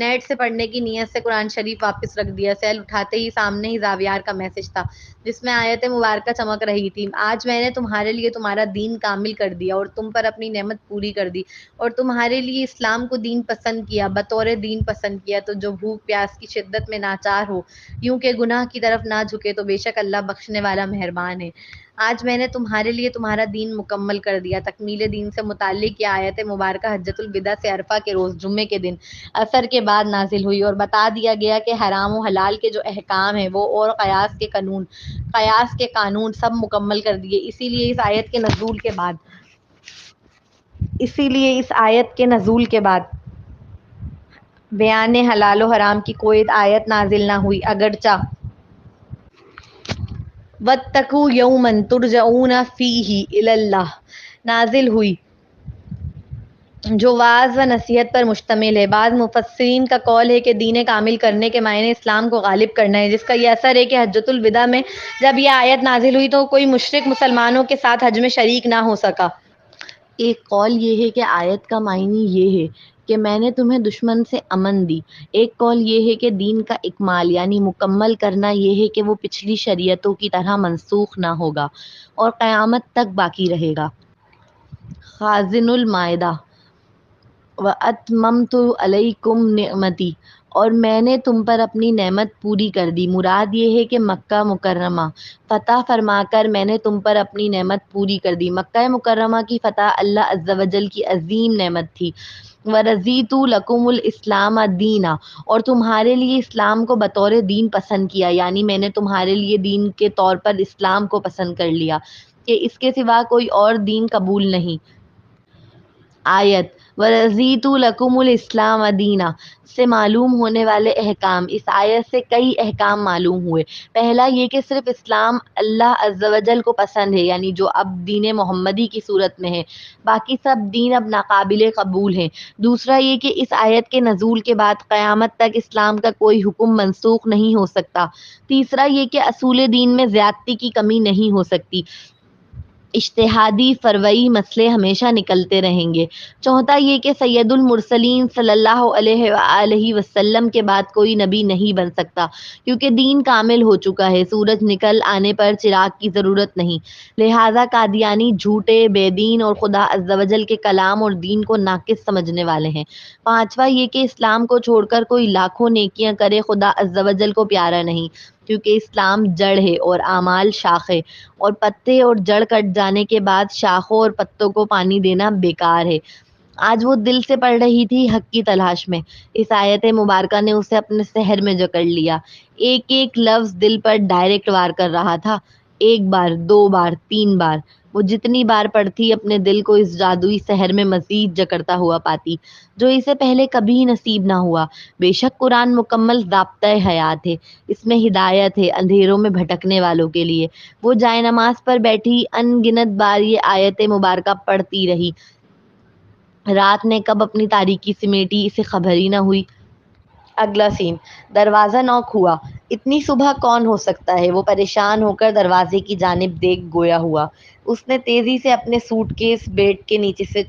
Net سے پڑھنے کی نیت سے قرآن شریف واپس رکھ دیا۔ سیل اٹھاتے ہی سامنے ہی زاویار کا میسج تھا جس میں آیت مبارکہ چمک رہی تھی، آج میں نے تمہارے لیے تمہارا دین کامل کر دیا اور تم پر اپنی نعمت پوری کر دی اور تمہارے لیے اسلام کو دین پسند کیا، بطور دین پسند کیا۔ تو جو بھوک پیاس کی شدت میں ناچار ہو، یوں کہ گناہ کی طرف نہ جھکے، تو بے شک اللہ بخشنے والا مہربان ہے۔ آج میں نے تمہارے لیے تمہارا دین مکمل کر دیا۔ تکمیل دین سے متعلق یہ آیت مبارکہ حجۃ الوداع سے عرفہ کے روز جمعے کے دن عصر کے بعد نازل ہوئی اور بتا دیا گیا کہ حرام و حلال کے جو احکام ہیں وہ اور قیاس کے قانون سب مکمل کر دیے۔ اسی لیے اس آیت کے نزول کے بعد بیان حلال و حرام کی کوئی آیت نازل نہ ہوئی، اگرچہ وَاتَّقُوا يَوْمًا تُرْجَعُونَ فِيهِ إِلَى اللَّهِ نازل ہوئی، جو واعظ و نصیحت پر مشتمل ہے۔ بعض مفسرین کا قول ہے کہ دین کامل کرنے کے معنی اسلام کو غالب کرنا ہے، جس کا یہ اثر ہے کہ حجۃ الوداع میں جب یہ آیت نازل ہوئی تو کوئی مشرک مسلمانوں کے ساتھ حج میں شریک نہ ہو سکا۔ ایک قول یہ ہے کہ آیت کا معنی یہ ہے کہ میں نے تمہیں دشمن سے امن دی۔ ایک قول یہ ہے کہ دین کا اکمال یعنی مکمل کرنا یہ ہے کہ وہ پچھلی شریعتوں کی طرح منسوخ نہ ہوگا اور قیامت تک باقی رہے گا۔ خازن المائدہ وَأَتْمَمْتُ عَلَيْكُمْ نِعْمَتِي، اور میں نے تم پر اپنی نعمت پوری کر دی۔ مراد یہ ہے کہ مکہ مکرمہ فتح فرما کر میں نے تم پر اپنی نعمت پوری کر دی۔ مکہ مکرمہ کی فتح اللہ عز و جل کی عظیم نعمت تھی۔ وَرَضِيتُ لَكُمُ الْإِسْلَامَ دِينًا، اور تمہارے لیے اسلام کو بطور دین پسند کیا، یعنی میں نے تمہارے لیے دین کے طور پر اسلام کو پسند کر لیا کہ اس کے سوا کوئی اور دین قبول نہیں۔ آیت وَرَضِيتُ لَكُمُ الْإِسْلَامَ دِينًا سے معلوم ہونے والے احکام، اس آیت سے کئی احکام معلوم ہوئے۔ پہلا یہ کہ صرف اسلام اللہ عز و جل کو پسند ہے، یعنی جو اب دین محمدی کی صورت میں ہے، باقی سب دین اب ناقابل قبول ہیں۔ دوسرا یہ کہ اس آیت کے نزول کے بعد قیامت تک اسلام کا کوئی حکم منسوخ نہیں ہو سکتا۔ تیسرا یہ کہ اصول دین میں زیادتی کی کمی نہیں ہو سکتی، اجتہادی فروعی مسئلے ہمیشہ نکلتے رہیں گے۔ چوتھا یہ کہ سید المرسلین صلی اللہ علیہ وآلہ وسلم کے بعد کوئی نبی نہیں بن سکتا، کیونکہ دین کامل ہو چکا ہے، سورج نکل آنے پر چراغ کی ضرورت نہیں۔ لہٰذا قادیانی جھوٹے، بے دین اور خدا عز و جل کے کلام اور دین کو ناقص سمجھنے والے ہیں۔ پانچواں یہ کہ اسلام کو چھوڑ کر کوئی لاکھوں نیکیاں کرے، خدا عز و جل کو پیارا نہیں، کیونکہ اسلام جڑ ہے اور اعمال شاخ ہے، اور پتے اور جڑ کٹ جانے کے بعد شاخوں اور پتوں کو پانی دینا بیکار ہے۔ آج وہ دل سے پڑھ رہی تھی حق کی تلاش میں، اس آیت مبارکہ نے اسے اپنے سحر میں جکڑ لیا۔ ایک ایک لفظ دل پر ڈائریکٹ وار کر رہا تھا، ایک بار، دو بار، تین بار، وہ جتنی بار پڑھتی اپنے دل کو اس جادوئی سحر میں مزید جکڑتا ہوا پاتی، جو اسے پہلے کبھی نصیب نہ ہوا۔ بے شک قرآن مکمل ضابطۂ حیات ہے، اس میں ہدایت ہے اندھیروں میں بھٹکنے والوں کے لیے۔ وہ جائے نماز پر بیٹھی ان گنت بار یہ آیت مبارکہ پڑھتی رہی، رات نے کب اپنی تاریکی سمیٹی اسے خبر ہی نہ ہوئی۔ اگلا سین، دروازہ نوک ہوا۔ اتنی صبح کون ہو سکتا ہے؟ وہ پریشان ہو کر دروازے کی جانب دیکھ گویا ہوا۔ اس نے تیزی سے اپنے سوٹ کیس بیڈ کے نیچے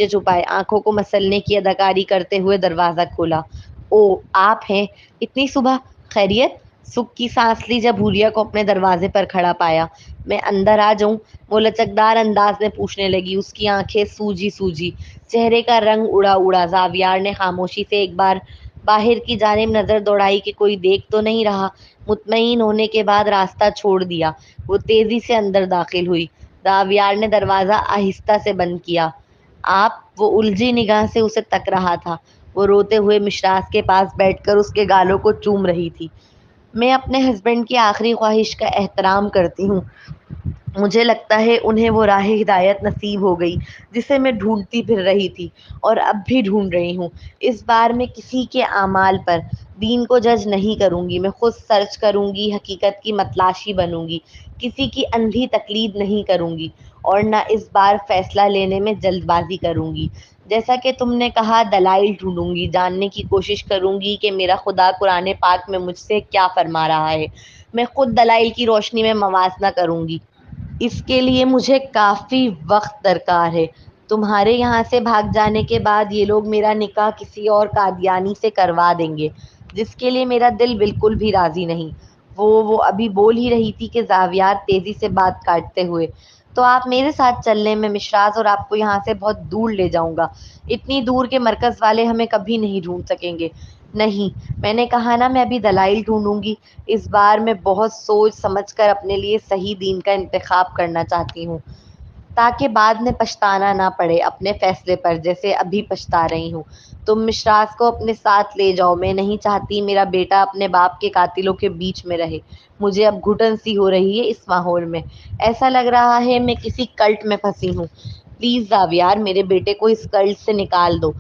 چھپائے، آنکھوں کو مسلنے کی اداکاری کرتے ہوئے دروازہ کھولا۔ او، آپ ہیں؟ اتنی صبح؟ خیریت؟ سکھ کی سانس لی جب حوریہ کو اپنے دروازے پر کھڑا پایا۔ میں اندر آ جاؤں؟ وہ لچکدار انداز میں پوچھنے لگی، اس کی آنکھیں سوجی، چہرے کا رنگ اڑا۔ زاویار نے خاموشی سے ایک بار باہر کی جانب نظر دوڑائی کہ کوئی دیکھ تو نہیں رہا۔ مطمئن ہونے کے بعد راستہ چھوڑ دیا، وہ تیزی سے اندر داخل ہوئی۔ زاویار نے دروازہ آہستہ سے بند کیا۔ آپ؟ وہ الجھی نگاہ سے اسے تک رہا تھا۔ وہ روتے ہوئے مشراس کے پاس بیٹھ کر اس کے گالوں کو چوم رہی تھی۔ میں اپنے ہسبینڈ کی آخری خواہش کا احترام کرتی ہوں، مجھے لگتا ہے انہیں وہ راہ ہدایت نصیب ہو گئی جسے میں ڈھونڈتی پھر رہی تھی اور اب بھی ڈھونڈ رہی ہوں۔ اس بار میں کسی کے اعمال پر دین کو جج نہیں کروں گی، میں خود سرچ کروں گی، حقیقت کی متلاشی بنوں گی، کسی کی اندھی تقلید نہیں کروں گی، اور نہ اس بار فیصلہ لینے میں جلد بازی کروں گی۔ جیسا کہ تم نے کہا، دلائل ڈھونڈوں گی، جاننے کی کوشش کروں گی کہ میرا خدا قرآن پاک میں مجھ سے کیا فرما رہا ہے۔ میں خود دلائل کی روشنی میں موازنہ کروں گی۔ اس کے لیے مجھے کافی وقت درکار ہے۔ تمہارے یہاں سے بھاگ جانے کے بعد یہ لوگ میرا نکاح کسی اور قادیانی سے کروا دیں گے، جس کے لیے میرا دل بالکل بھی راضی نہیں۔ وہ ابھی بول ہی رہی تھی کہ زاویار تیزی سے بات کاٹتے ہوئے، تو آپ میرے ساتھ چل لیں، میں مشراز اور آپ کو یہاں سے بہت دور لے جاؤں گا، اتنی دور کے مرکز والے ہمیں کبھی نہیں ڈھونڈ سکیں گے۔ نہیں، میں نے کہا نا، میں ابھی دلائل ڈھونڈوں گی، اس بار میں بہت سوچ سمجھ کر اپنے لیے صحیح دین کا انتخاب کرنا چاہتی ہوں، تاکہ بعد میں پچھتانا نہ پڑے اپنے فیصلے پر جیسے ابھی پچھتا رہی ہوں۔ تم مشراز کو اپنے ساتھ لے جاؤ، میں نہیں چاہتی میرا بیٹا اپنے باپ کے قاتلوں کے بیچ میں رہے۔ مجھے اب گھٹن سی ہو رہی ہے اس ماحول میں، ایسا لگ رہا ہے میں کسی کلٹ میں پھنسی ہوں۔ پلیز زاویار، میرے بیٹے کو اس کلٹ سے نکال دو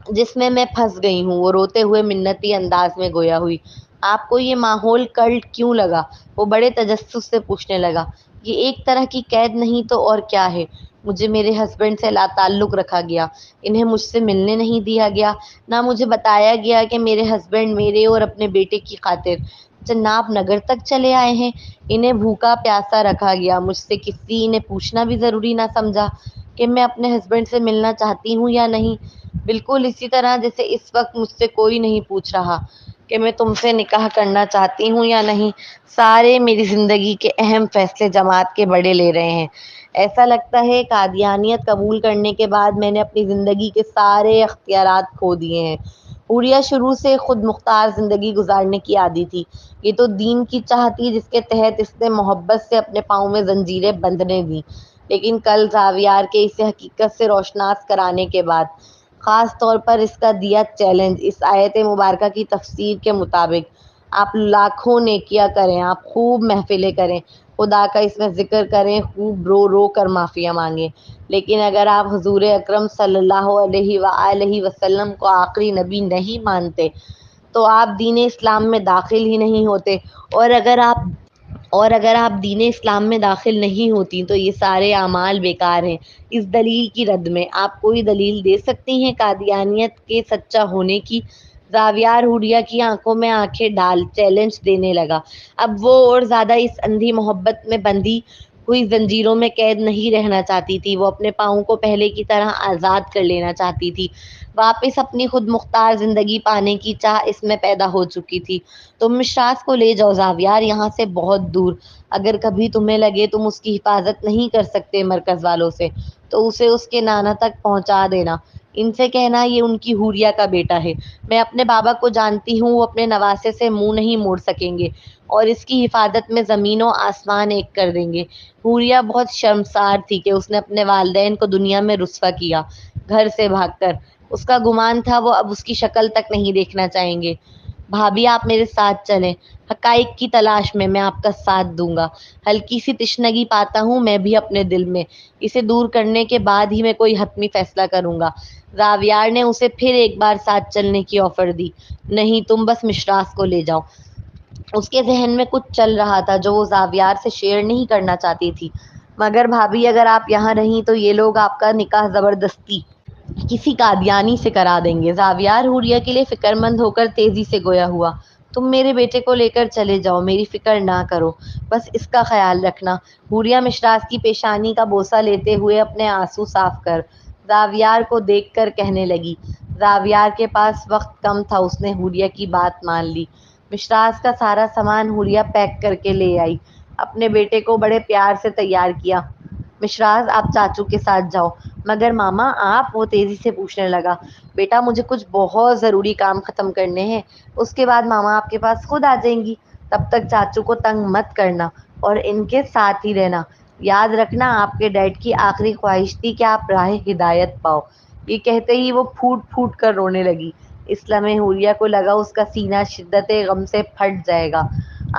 جس میں پھنس گئی ہوں۔ وہ روتے ہوئے منتی انداز میں گویا ہوئی۔ آپ کو یہ ماحول کلٹ کیوں لگا؟ وہ بڑے تجسس سے پوچھنے لگا۔ یہ ایک طرح کی قید نہیں تو اور کیا ہے؟ مجھے میرے ہسبینڈ سے لا تعلق رکھا گیا، انہیں مجھ سے ملنے نہیں دیا گیا، نہ مجھے بتایا گیا کہ میرے ہسبینڈ میرے اور اپنے بیٹے کی خاطر جناب نگر تک چلے آئے ہیں، انہیں بھوکا پیاسا رکھا گیا، مجھ سے کسی نے پوچھنا بھی ضروری نہ سمجھا کہ میں اپنے ہسبینڈ سے ملنا چاہتی ہوں یا نہیں، بالکل اسی طرح جیسے اس وقت مجھ سے کوئی نہیں پوچھ رہا کہ میں تم سے نکاح کرنا چاہتی ہوں یا نہیں۔ سارے میری زندگی کے اہم فیصلے جماعت کے بڑے لے رہے ہیں۔ ایسا لگتا ہے قادیانیت قبول کرنے کے بعد میں نے اپنی زندگی کے سارے اختیارات کھو دیے ہیں۔ حوریہ شروع سے خود مختار زندگی گزارنے کی عادی تھی، یہ تو دین کی چاہ تھی جس کے تحت اس نے محبت سے اپنے پاؤں میں زنجیریں بندھنے دیں، لیکن کل زاویار کے اسے حقیقت سے روشناس کرانے کے بعد، خاص طور پر اس کا دیا چیلنج، اس آیت مبارکہ کی تفسیر کے مطابق، آپ لاکھوں نیکیاں کریں، آپ خوب محفلیں کریں، خدا کا اس میں ذکر کریں، خوب رو رو کر معافیاں مانگیں، لیکن اگر آپ حضور اکرم صلی اللہ علیہ وآلہ وسلم کو آخری نبی نہیں مانتے تو آپ دین اسلام میں داخل ہی نہیں ہوتے، اور اگر آپ دین اسلام میں داخل نہیں ہوتی تو یہ سارے اعمال بیکار ہیں۔ اس دلیل کی رد میں آپ کوئی دلیل دے سکتی ہیں قادیانیت کے سچا ہونے کی؟ زاویار حوریہ کی آنکھوں میں آنکھیں ڈال چیلنج دینے لگا۔ اب وہ اور زیادہ اس اندھی محبت میں بندھی ہوئی زنجیروں میں قید نہیں رہنا چاہتی تھی، وہ اپنے پاؤں کو پہلے کی طرح آزاد کر لینا چاہتی تھی، واپس اپنی خود مختار زندگی پانے کی چاہ اس میں پیدا ہو چکی تھی۔ تم مشراز کو لے جاؤ زاویار، یہاں سے بہت دور، اگر کبھی تمہیں لگے تم اس کی حفاظت نہیں کر سکتے مرکز والوں سے تو اسے اس کے نانا تک پہنچا دینا، ان سے کہنا یہ ان کی حوریہ کا بیٹا ہے، میں اپنے بابا کو جانتی ہوں، وہ اپنے نواسے سے منہ نہیں موڑ سکیں گے اور اس کی حفاظت میں زمین و آسمان ایک کر دیں گے۔ حوریہ بہت شرمسار تھی کہ اس نے اپنے والدین کو دنیا میں رسوا کیا، گھر سے بھاگ کر، اس کا گمان تھا وہ اب اس کی شکل تک نہیں دیکھنا چاہیں گے۔ بھابھی آپ میرے ساتھ چلیں، حقائق کی تلاش میں آپ کا ساتھ دوں گا، ہلکی سی تشنگی پاتا ہوں میں بھی اپنے دل میں، اسے دور کرنے کے بعد ہی میں کوئی حتمی فیصلہ کروں گا۔ زاویار نے اسے پھر ایک بار ساتھ چلنے کی آفر دی۔ نہیں، تم بس مشراز کو لے جاؤ۔ اس کے ذہن میں کچھ چل رہا تھا جو وہ زاویار سے شیئر نہیں کرنا چاہتی تھی۔ مگر بھابھی اگر آپ یہاں رہیں تو یہ لوگ آپ کا نکاح زبردستی کسی قادیانی سے کرا دیں گے۔ زاویار حوریہ کے لیے فکر مند ہو کر تیزی سے گویا ہوا۔ تم میرے بیٹے کو لے کر چلے جاؤ، میری فکر نہ کرو، بس اس کا خیال رکھنا۔ حوریہ مشراز کی پیشانی کا بوسہ لیتے ہوئے اپنے آنسو صاف کر زاویار کو دیکھ کر کہنے لگی۔ زاویار کے پاس وقت کم تھا، اس نے حوریہ کی بات مان لی۔ مشراز کا سارا سامان حوریہ پیک کر کے لے آئی، اپنے بیٹے کو بڑے پیار سے تیار کیا۔ مشراز آپ چاچو کے ساتھ جاؤ۔ مگر ماما آپ، وہ تیزی سے پوچھنے لگا۔ بیٹا مجھے کچھ بہت ضروری کام ختم کرنے ہیں، اس کے بعد ماما آپ کے پاس خود آ جائیں گی، تب تک چاچو کو تنگ مت کرنا اور ان کے ساتھ ہی رہنا۔ یاد رکھنا آپ کے ڈیڈ کی آخری خواہش تھی کہ آپ راہ ہدایت پاؤ۔ یہ کہتے ہی وہ پھوٹ پھوٹ کر رونے لگی۔ اس لمحے حوریہ کو لگا اس کا سینہ شدت غم سے پھٹ جائے گا۔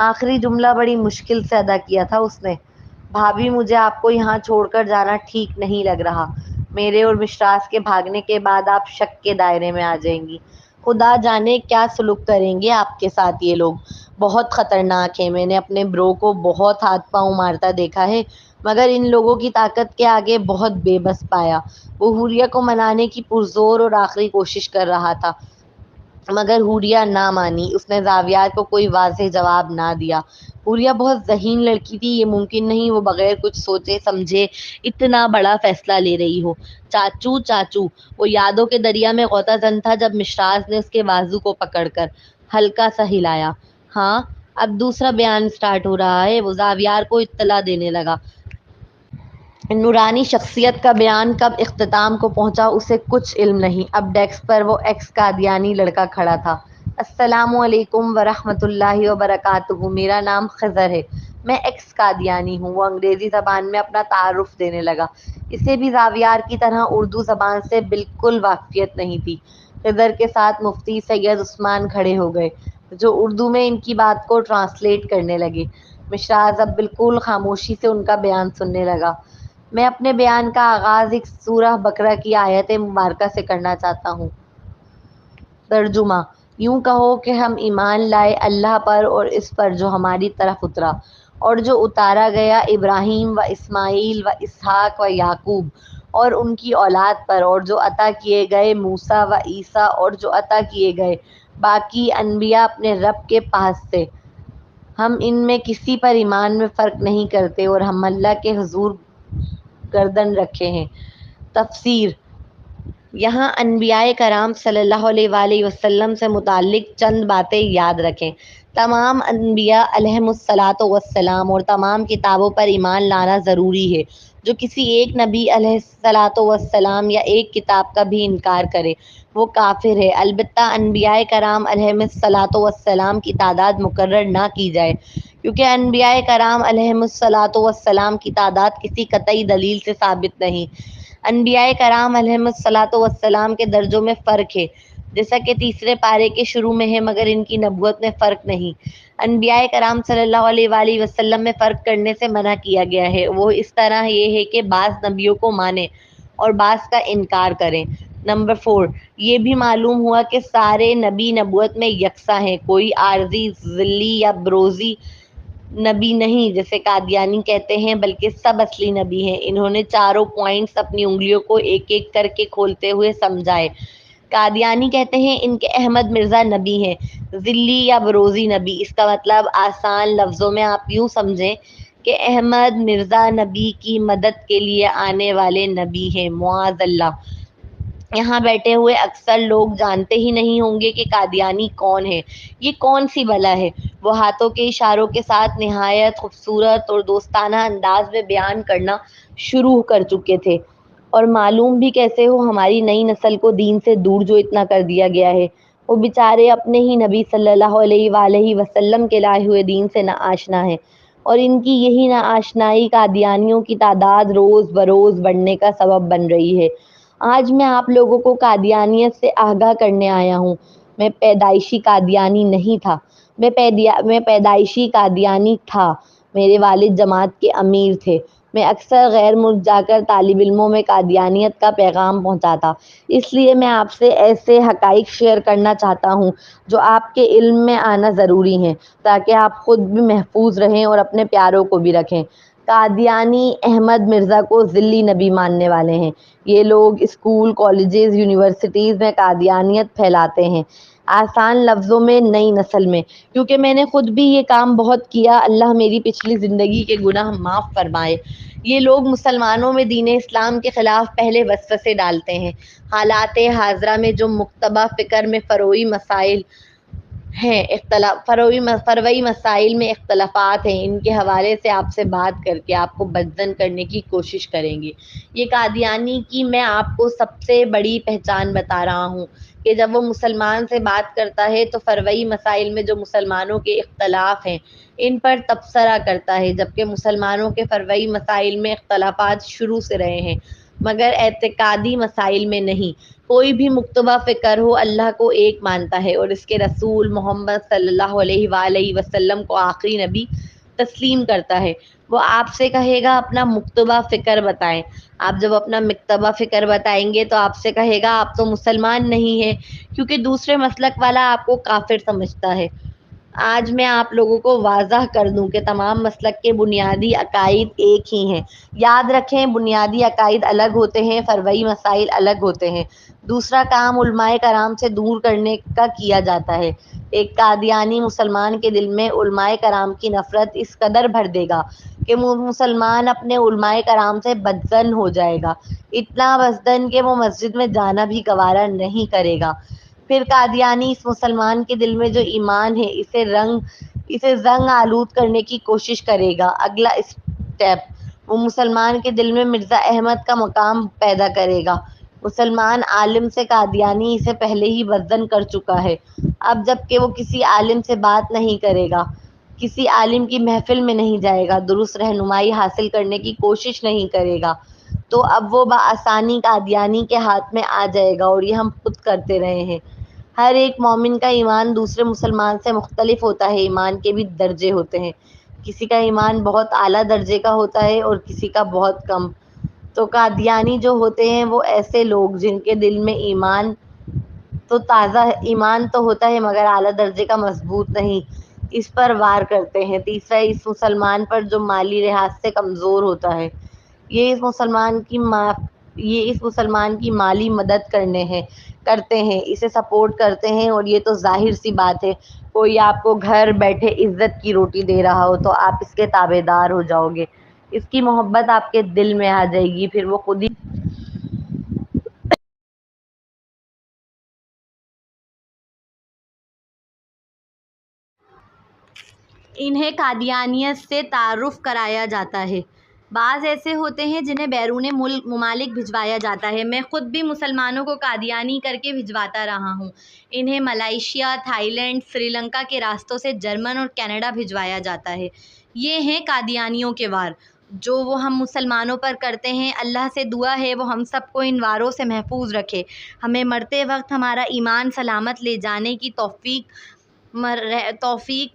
آخری جملہ بڑی مشکل سے ادا کیا تھا اس نے۔ بھابھی مجھے آپ کو یہاں چھوڑ کر جانا ٹھیک نہیں لگ رہا، میرے اور مشراز کے بھاگنے کے بعد آپ شک کے دائرے میں آ جائیں گی، خدا جانے کیا سلوک کریں گے آپ کے ساتھ یہ لوگ، بہت خطرناک ہے، میں نے اپنے برو کو بہت ہاتھ پاؤں مارتا دیکھا ہے مگر ان لوگوں کی طاقت کے آگے بہت بے بس پایا۔ وہ حوریہ کو منانے کی پرزور اور آخری کوشش کر رہا تھا مگر حوریہ نہ مانی، اس نے زاویار کو کوئی واضح جواب نہ دیا۔ حوریہ بہت ذہین لڑکی تھی، یہ ممکن نہیں وہ بغیر کچھ سوچے سمجھے اتنا بڑا فیصلہ لے رہی ہو۔ چاچو چاچو، وہ یادوں کے دریا میں غوطہ زن تھا جب مشراز نے اس کے بازو کو پکڑ کر ہلکا سا ہلایا۔ ہاں، اب دوسرا بیان سٹارٹ ہو رہا ہے، وہ زاویار کو اطلاع دینے لگا۔ نورانی شخصیت کا بیان کب اختتام کو پہنچا اسے کچھ علم نہیں۔ اب ڈیسک پر وہ ایکس قادیانی لڑکا کھڑا تھا۔ السلام علیکم ورحمۃ اللہ وبرکاتہ، میرا نام خضر ہے، میں ایکس قادیانی ہوں۔ وہ انگریزی زبان میں اپنا تعارف دینے لگا۔ اسے بھی زاویار کی طرح اردو زبان سے بالکل واقفیت نہیں تھی۔ خضر کے ساتھ مفتی سید عثمان کھڑے ہو گئے، جو اردو میں ان کی بات کو ٹرانسلیٹ کرنے لگے۔ مشراز اب بالکل خاموشی سے ان کا بیان سننے لگا۔ میں اپنے بیان کا آغاز ایک سورہ بقرہ کی آیت مبارکہ سے کرنا چاہتا ہوں۔ ترجمہ: یوں کہو کہ ہم ایمان لائے اللہ پر اور اس پر جو ہماری طرف اترا، اور جو اتارا گیا ابراہیم و اسماعیل و اسحاق و یعقوب اور ان کی اولاد پر، اور جو عطا کیے گئے موسیٰ و عیسیٰ اور جو عطا کیے گئے باقی انبیاء اپنے رب کے پاس سے۔ ہم ان میں کسی پر ایمان میں فرق نہیں کرتے اور ہم اللہ کے حضور گردن رکھے ہیں۔ تفسیر: یہاں انبیاء کرام صلی اللہ علیہ وآلہ وسلم سے متعلق چند باتیں یاد رکھیں۔ تمام انبیاء علیہم الصلاۃ والسلام اور تمام کتابوں پر ایمان لانا ضروری ہے۔ جو کسی ایک نبی علیہ الصلاۃ والسلام یا ایک کتاب کا بھی انکار کرے وہ کافر ہے۔ البتہ انبیاء کرام علیہم الصلاۃ والسلام کی تعداد مقرر نہ کی جائے، کیونکہ انبیاء کرام علیہم الصلاۃ والسلام کی تعداد کسی قطعی دلیل سے ثابت نہیں۔ انبیاء کرام علیہم الصلاۃ والسلام کے درجوں میں فرق ہے، جیسا کہ تیسرے پارے کے شروع میں ہے، مگر ان کی نبوت میں فرق نہیں۔ انبیاء کرام صلی اللہ علیہ وآلہ وسلم میں فرق کرنے سے منع کیا گیا ہے۔ وہ اس طرح یہ ہے کہ بعض نبیوں کو مانیں اور بعض کا انکار کریں۔ نمبر 4، یہ بھی معلوم ہوا کہ سارے نبی نبوت میں یکساں ہیں، کوئی عارضی، ضلعی یا بروزی نبی نہیں جیسے قادیانی کہتے ہیں، بلکہ سب اصلی نبی ہیں۔ انہوں نے چاروں پوائنٹس اپنی انگلیوں کو ایک ایک کر کے کھولتے ہوئے سمجھائے۔ قادیانی کہتے ہیں ان کے احمد مرزا نبی ہیں، ضلعی یا بروزی نبی، اس کا مطلب آسان لفظوں میں آپ یوں سمجھیں کہ احمد مرزا نبی کی مدد کے لیے آنے والے نبی ہیں، معاذ اللہ۔ یہاں بیٹھے ہوئے اکثر لوگ جانتے ہی نہیں ہوں گے کہ قادیانی کون ہے، یہ کون سی بلا ہے۔ وہ ہاتھوں کے اشاروں کے ساتھ نہایت خوبصورت اور دوستانہ انداز میں بیان کرنا شروع کر چکے تھے۔ اور معلوم بھی کیسے ہو، ہماری نئی نسل کو دین سے دور جو اتنا کر دیا گیا ہے، وہ بیچارے اپنے ہی نبی صلی اللہ علیہ وآلہ وسلم کے لائے ہوئے دین سے ناآشنا ہیں، اور ان کی یہی ناآشنائی قادیانیوں کی تعداد روز بروز بڑھنے کا سبب بن رہی ہے۔ آج میں آپ لوگوں کو قادیانیت سے آگاہ کرنے آیا ہوں۔ میں پیدائشی قادیانی نہیں تھا، میں پیدائشی قادیانی تھا۔ میرے والد جماعت کے امیر تھے۔ میں اکثر غیر ملک جا کر طالب علموں میں قادیانیت کا پیغام پہنچاتا۔ اس لیے میں آپ سے ایسے حقائق شیئر کرنا چاہتا ہوں جو آپ کے علم میں آنا ضروری ہیں، تاکہ آپ خود بھی محفوظ رہیں اور اپنے پیاروں کو بھی رکھیں۔ قادیانی احمد مرزا کو ضلعی نبی ماننے والے ہیں۔ یہ لوگ اسکول، کالجز، یونیورسٹیز میں قادیانیت پھیلاتے ہیں، آسان لفظوں میں نئی نسل میں۔ کیونکہ میں نے خود بھی یہ کام بہت کیا، اللہ میری پچھلی زندگی کے گناہ معاف فرمائے۔ یہ لوگ مسلمانوں میں دین اسلام کے خلاف پہلے وسوسے ڈالتے ہیں۔ حالات حاضرہ میں جو مکتبہ فکر میں فروعی مسائل میں اختلافات ہیں، ان کے حوالے سے آپ سے بات کر کے آپ کو بدزن کرنے کی کوشش کریں گے۔ یہ قادیانی کی میں آپ کو سب سے بڑی پہچان بتا رہا ہوں کہ جب وہ مسلمان سے بات کرتا ہے تو فروعی مسائل میں جو مسلمانوں کے اختلاف ہیں ان پر تبصرہ کرتا ہے، جبکہ مسلمانوں کے فروعی مسائل میں اختلافات شروع سے رہے ہیں، مگر اعتقادی مسائل میں نہیں۔ کوئی بھی مکتبہ فکر ہو اللہ کو ایک مانتا ہے اور اس کے رسول محمد صلی اللہ علیہ وآلہ وسلم کو آخری نبی تسلیم کرتا ہے۔ وہ آپ سے کہے گا اپنا مکتبہ فکر بتائیں۔ آپ جب اپنا مکتبہ فکر بتائیں گے تو آپ سے کہے گا آپ تو مسلمان نہیں ہیں، کیونکہ دوسرے مسلک والا آپ کو کافر سمجھتا ہے۔ آج میں آپ لوگوں کو واضح کر دوں کہ تمام مسلک کے بنیادی عقائد ایک ہی ہیں۔ یاد رکھیں، بنیادی عقائد الگ ہوتے ہیں، فرعی مسائل الگ ہوتے ہیں۔ دوسرا کام علماء کرام سے دور کرنے کا کیا جاتا ہے۔ ایک قادیانی مسلمان کے دل میں علماء کرام کی نفرت اس قدر بھر دے گا کہ وہ مسلمان اپنے علماء کرام سے بدظن ہو جائے گا، اتنا بدظن کہ وہ مسجد میں جانا بھی گوارا نہیں کرے گا۔ پھر قادیانی اس مسلمان کے دل میں جو ایمان ہے اسے زنگ آلود کرنے کی کوشش کرے گا۔ اگلا اسٹیپ، وہ مسلمان کے دل میں مرزا احمد کا مقام پیدا کرے گا۔ مسلمان عالم سے قادیانی اسے پہلے ہی بدظن کر چکا ہے، اب جب کہ وہ کسی عالم سے بات نہیں کرے گا، کسی عالم کی محفل میں نہیں جائے گا، درست رہنمائی حاصل کرنے کی کوشش نہیں کرے گا، تو اب وہ بآسانی قادیانی کے ہاتھ میں آ جائے گا، اور یہ ہم خود کرتے رہے ہیں۔ ہر ایک مومن کا ایمان دوسرے مسلمان سے مختلف ہوتا ہے، ایمان کے بھی درجے ہوتے ہیں، کسی کا ایمان بہت اعلیٰ درجے کا ہوتا ہے اور کسی کا بہت کم۔ تو قادیانی جو ہوتے ہیں وہ ایسے لوگ جن کے دل میں ایمان تو ہوتا ہے مگر اعلیٰ درجے کا مضبوط نہیں، اس پر وار کرتے ہیں۔ تیسرا، اس مسلمان پر جو مالی لحاظ سے کمزور ہوتا ہے، یہ اس مسلمان کی مالی مدد کرتے ہیں، اسے سپورٹ کرتے ہیں، اور یہ تو ظاہر سی بات ہے، کوئی آپ کو گھر بیٹھے عزت کی روٹی دے رہا ہو تو آپ اس کے تابع دار ہو جاؤ گے، اس کی محبت آپ کے دل میں آ جائے گی، پھر وہ خود ہی انہیں قادیانیت سے تعارف کرایا جاتا ہے۔ بعض ایسے ہوتے ہیں جنہیں بیرون ممالک بھجوایا جاتا ہے، میں خود بھی مسلمانوں کو قادیانی کر کے بھجواتا رہا ہوں۔ انہیں Malaysia, Thai land, Sri Lanka کے راستوں سے جرمن اور کینیڈا بھجوایا جاتا ہے۔ یہ ہیں قادیانیوں کے وار، جو وہ ہم مسلمانوں پر کرتے ہیں۔ اللہ سے دعا ہے وہ ہم سب کو ان واروں سے محفوظ رکھے، ہمیں مرتے وقت ہمارا ایمان سلامت لے جانے کی توفیق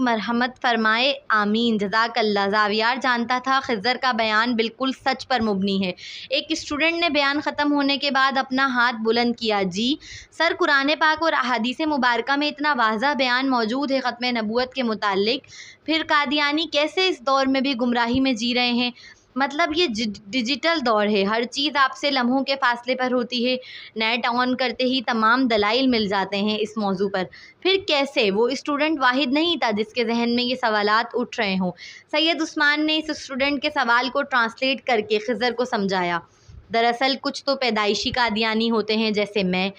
مرحمت فرمائے، آمین۔ جزاک اللہ۔ زاویار جانتا تھا خضر کا بیان بالکل سچ پر مبنی ہے۔ ایک اسٹوڈنٹ نے بیان ختم ہونے کے بعد اپنا ہاتھ بلند کیا۔ جی سر، قرآن پاک اور احادیث مبارکہ میں اتنا واضح بیان موجود ہے ختم نبوت کے متعلق، پھر قادیانی کیسے اس دور میں بھی گمراہی میں جی رہے ہیں؟ مطلب یہ ڈیجیٹل دور ہے، ہر چیز آپ سے لمحوں کے فاصلے پر ہوتی ہے، نیٹ آن کرتے ہی تمام دلائل مل جاتے ہیں اس موضوع پر۔ پھر کیسے؟ وہ اسٹوڈنٹ واحد نہیں تھا جس کے ذہن میں یہ سوالات اٹھ رہے ہوں۔ سید عثمان نے اس اسٹوڈنٹ کے سوال کو ٹرانسلیٹ کر کے خضر کو سمجھایا، دراصل کچھ تو پیدائشی قادیانی ہوتے ہیں جیسے میں،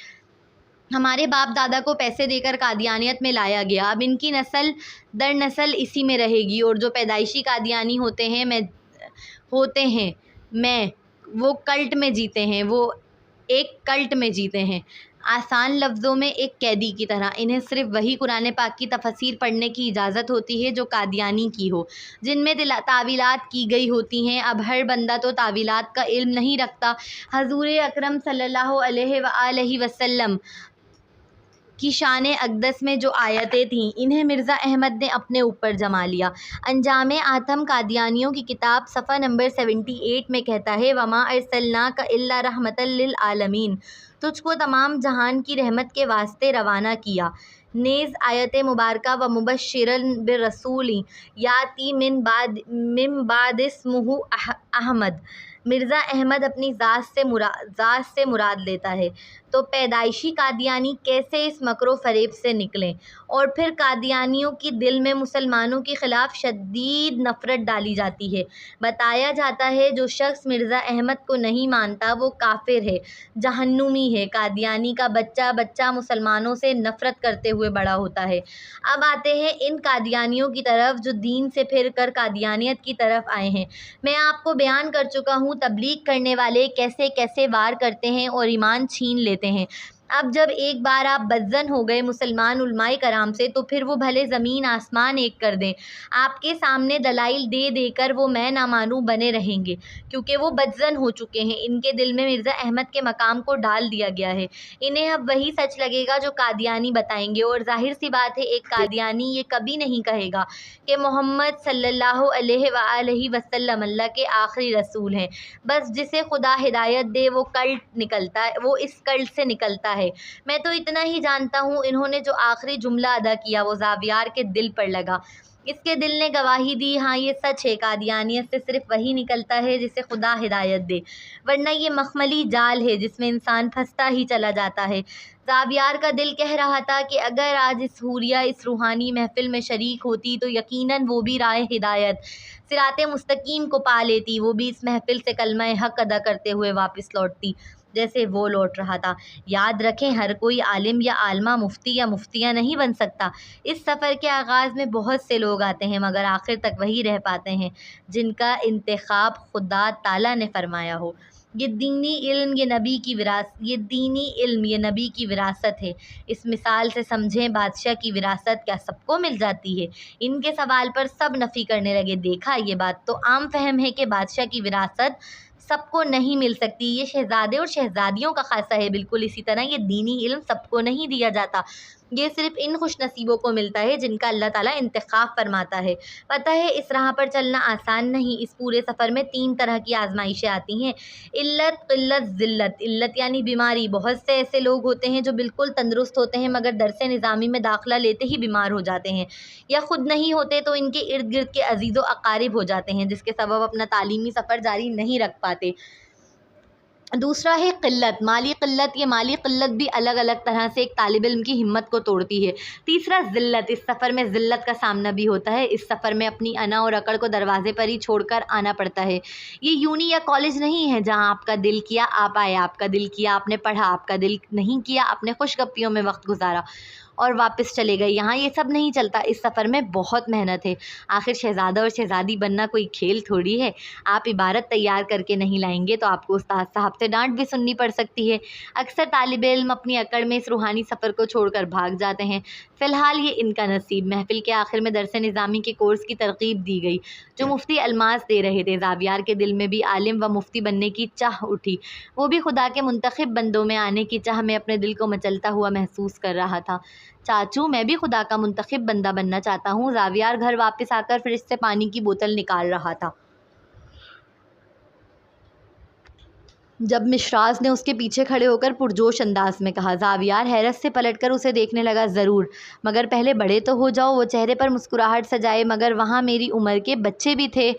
ہمارے باپ دادا کو پیسے دے کر قادیانیت میں لایا گیا، اب ان کی نسل در نسل اسی میں رہے گی، اور جو پیدائشی قادیانی ہوتے ہیں وہ کلٹ میں جیتے ہیں، وہ ایک کلٹ میں جیتے ہیں، آسان لفظوں میں ایک قیدی کی طرح۔ انہیں صرف وہی قرآن پاک کی تفاسیر پڑھنے کی اجازت ہوتی ہے جو قادیانی کی ہو، جن میں تعویلات کی گئی ہوتی ہیں۔ اب ہر بندہ تو تعویلات کا علم نہیں رکھتا۔ حضور اکرم صلی اللہ علیہ وآلہ وسلم کی شان اقدس میں جو آیتیں تھیں، انہیں مرزا احمد نے اپنے اوپر جما لیا۔ انجام آتم قادیانیوں کی کتاب صفحہ نمبر 78 میں کہتا ہے، وَمَا أَرْسَلْنَاكَ إِلَّا رَحْمَةً لِّلْعَالَمِينَ، تجھ کو تمام جہان کی رحمت کے واسطے روانہ کیا۔ نیز آیت مبارکہ وَمُبَشِّرًا بِرَسُولٍ یَأْتِی مِن بَعْدِهِ اسْمُهُ احمد، مرزا احمد اپنی ذات سے مراد لیتا ہے۔ تو پیدائشی قادیانی کیسے اس مکر و فریب سے نکلیں؟ اور پھر قادیانیوں کی دل میں مسلمانوں کے خلاف شدید نفرت ڈالی جاتی ہے۔ بتایا جاتا ہے جو شخص مرزا احمد کو نہیں مانتا وہ کافر ہے، جہنمی ہے۔ قادیانی کا بچہ مسلمانوں سے نفرت کرتے ہوئے بڑا ہوتا ہے۔ اب آتے ہیں ان قادیانیوں کی طرف جو دین سے پھر کر قادیانیت کی طرف آئے ہیں۔ میں آپ کو بیان کر چکا ہوں تبلیغ کرنے والے کیسے کیسے وار کرتے ہیں اور ایمان چھین لیتے ہیں۔ اب جب ایک بار آپ بدظن ہو گئے مسلمان علماء کرام سے، تو پھر وہ بھلے زمین آسمان ایک کر دیں، آپ کے سامنے دلائل دے دے کر وہ میں نہ مانوں بنے رہیں گے، کیونکہ وہ بدظن ہو چکے ہیں، ان کے دل میں مرزا احمد کے مقام کو ڈال دیا گیا ہے۔ انہیں اب وہی سچ لگے گا جو قادیانی بتائیں گے، اور ظاہر سی بات ہے ایک قادیانی یہ کبھی نہیں کہے گا کہ محمد صلی اللہ علیہ وآلہ وسلم اللہ کے آخری رسول ہیں۔ بس جسے خدا ہدایت دے وہ اس کلٹ سے نکلتا ہے۔ ہے۔ میں تو اتنا ہی جانتا ہوں انہوں نے جو آخری جملہ ادا کیا وہ زاویار کے دل پر لگا۔ اس کے دل نے گواہی دی، ہاں یہ سچ ہے، قادیانیت سے صرف وہی نکلتا ہے جسے خدا ہدایت دے، ورنہ یہ مخملی جال ہے جس میں انسان پھنستا ہی چلا جاتا ہے۔ زاویار کا دل کہہ رہا تھا کہ اگر آج اس حوریہ اس روحانی محفل میں شریک ہوتی تو یقیناً وہ بھی راہ ہدایت صراط مستقیم کو پا لیتی، وہ بھی اس محفل سے کلمہ حق ادا کرتے ہوئے واپس لوٹتی جیسے وہ لوٹ رہا تھا۔ یاد رکھیں، ہر کوئی عالم یا عالمہ، مفتی یا مفتیہ نہیں بن سکتا۔ اس سفر کے آغاز میں بہت سے لوگ آتے ہیں مگر آخر تک وہی رہ پاتے ہیں جن کا انتخاب خدا تعالیٰ نے فرمایا ہو۔ یہ دینی علم یہ نبی کی وراثت ہے۔ اس مثال سے سمجھیں، بادشاہ کی وراثت کیا سب کو مل جاتی ہے؟ ان کے سوال پر سب نفی کرنے لگے۔ دیکھا، یہ بات تو عام فہم ہے کہ بادشاہ کی وراثت سب کو نہیں مل سکتی، یہ شہزادے اور شہزادیوں کا خاصہ ہے۔ بالکل اسی طرح یہ دینی علم سب کو نہیں دیا جاتا، یہ صرف ان خوش نصیبوں کو ملتا ہے جن کا اللہ تعالیٰ انتخاب فرماتا ہے۔ پتہ ہے اس راہ پر چلنا آسان نہیں۔ اس پورے سفر میں 3 طرح کی آزمائشیں آتی ہیں: علت، قلت، ذلت۔ علت یعنی بیماری۔ بہت سے ایسے لوگ ہوتے ہیں جو بالکل تندرست ہوتے ہیں مگر درس نظامی میں داخلہ لیتے ہی بیمار ہو جاتے ہیں، یا خود نہیں ہوتے تو ان کے ارد گرد کے عزیز و اقارب ہو جاتے ہیں جس کے سبب اپنا تعلیمی سفر جاری نہیں رکھ پاتے۔ دوسرا ہے قلت، مالی قلت۔ یہ مالی قلت بھی الگ الگ طرح سے ایک طالب علم کی ہمت کو توڑتی ہے۔ تیسرا ذلت، اس سفر میں ذلت کا سامنا بھی ہوتا ہے۔ اس سفر میں اپنی انا اور اکڑ کو دروازے پر ہی چھوڑ کر آنا پڑتا ہے۔ یہ یونی یا کالج نہیں ہے جہاں آپ کا دل کیا آپ آئے، آپ کا دل کیا آپ نے پڑھا، آپ کا دل نہیں کیا آپ نے خوش گپیوں میں وقت گزارا اور واپس چلے گئے۔ یہاں یہ سب نہیں چلتا، اس سفر میں بہت محنت ہے۔ آخر شہزادہ اور شہزادی بننا کوئی کھیل تھوڑی ہے۔ آپ عبارت تیار کر کے نہیں لائیں گے تو آپ کو استاد صاحب سے ڈانٹ بھی سننی پڑ سکتی ہے۔ اکثر طالب علم اپنی اکڑ میں اس روحانی سفر کو چھوڑ کر بھاگ جاتے ہیں۔ فی الحال یہ ان کا نصیب۔ محفل کے آخر میں درس نظامی کے کورس کی ترغیب دی گئی جو مفتی الماس دے رہے تھے۔ زاویار کے دل میں بھی عالم و مفتی بننے کی چاہ اٹھی۔ وہ بھی خدا کے منتخب بندوں میں آنے کی چاہ میں اپنے دل کو مچلتا ہوا محسوس کر رہا تھا۔ چاچو، میں بھی خدا کا منتخب بندہ بننا چاہتا ہوں۔ زاویار گھر واپس آ کر فریج سے پانی کی بوتل نکال رہا تھا جب مشراز نے اس کے پیچھے کھڑے ہو کر پرجوش انداز میں کہا۔ زاویار حیرت سے پلٹ کر اسے دیکھنے لگا۔ ضرور، مگر پہلے بڑے تو ہو جاؤ۔ وہ چہرے پر مسکراہٹ سجائے۔ مگر وہاں میری عمر کے بچے بھی تھے،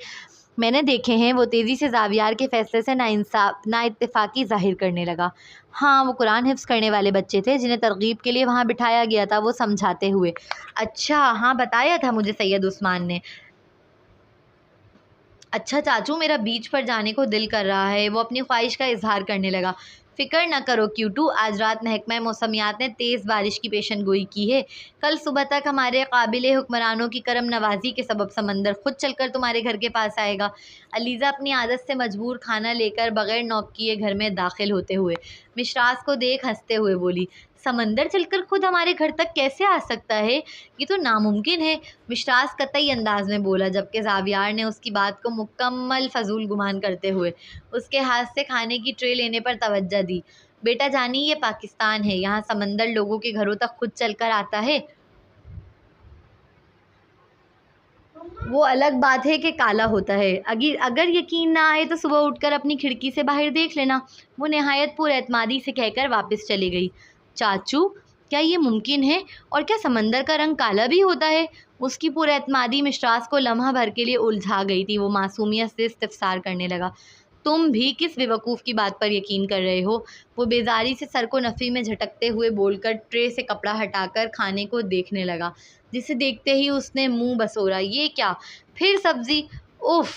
میں نے دیکھے ہیں۔ وہ تیزی سے زاویار کے فیصلے سے نا اتفاقی ظاہر کرنے لگا۔ ہاں، وہ قرآن حفظ کرنے والے بچے تھے جنہیں ترغیب کے لیے وہاں بٹھایا گیا تھا، وہ سمجھاتے ہوئے۔ اچھا، ہاں بتایا تھا مجھے سید عثمان نے۔ اچھا چاچو، میرا بیچ پر جانے کو دل کر رہا ہے۔ وہ اپنی خواہش کا اظہار کرنے لگا۔ فکر نہ کرو کیوٹو، آج رات محکمہ موسمیات نے تیز بارش کی پیشن گوئی کی ہے۔ کل صبح تک ہمارے قابل حکمرانوں کی کرم نوازی کے سبب سمندر خود چل کر تمہارے گھر کے پاس آئے گا۔ علیزہ اپنی عادت سے مجبور کھانا لے کر بغیر نوک کیے گھر میں داخل ہوتے ہوئے مشراز کو دیکھ ہنستے ہوئے بولی، سمندر چل کر خود ہمارے گھر تک کیسے آ سکتا ہے؟ یہ تو ناممکن ہے۔ مشراز قطعی انداز میں بولا، جبکہ زاویار نے اس کی بات کو مکمل فضول گمان کرتے ہوئے اس کے ہاتھ سے کھانے کی ٹرے لینے پر توجہ دی۔ بیٹا جانی، یہ پاکستان ہے، یہاں سمندر لوگوں کے گھروں تک خود چل کر آتا ہے۔ وہ الگ بات ہے کہ کالا ہوتا ہے۔ اگر یقین نہ آئے تو صبح اٹھ کر اپنی کھڑکی سے باہر دیکھ لینا۔ وہ نہایت پر اعتمادی سے کہہ کر واپس چلی گئی۔ چاچو، کیا یہ ممکن ہے؟ اور کیا سمندر کا رنگ کالا بھی ہوتا ہے؟ اس کی پر اعتمادی مشراز کو لمحہ بھر کے لیے الجھا گئی تھی۔ وہ معصومیت سے استفسار کرنے لگا، تم بھی کس بے وقوف کی بات پر یقین کر رہے ہو؟ وہ بیزاری سے سر کو نفی میں جھٹکتے ہوئے بول کر ٹرے سے کپڑا ہٹا کر کھانے کو دیکھنے لگا، جسے دیکھتے ہی اس نے منہ بسورا۔ یہ کیا؟ پھر سبزی؟ اف!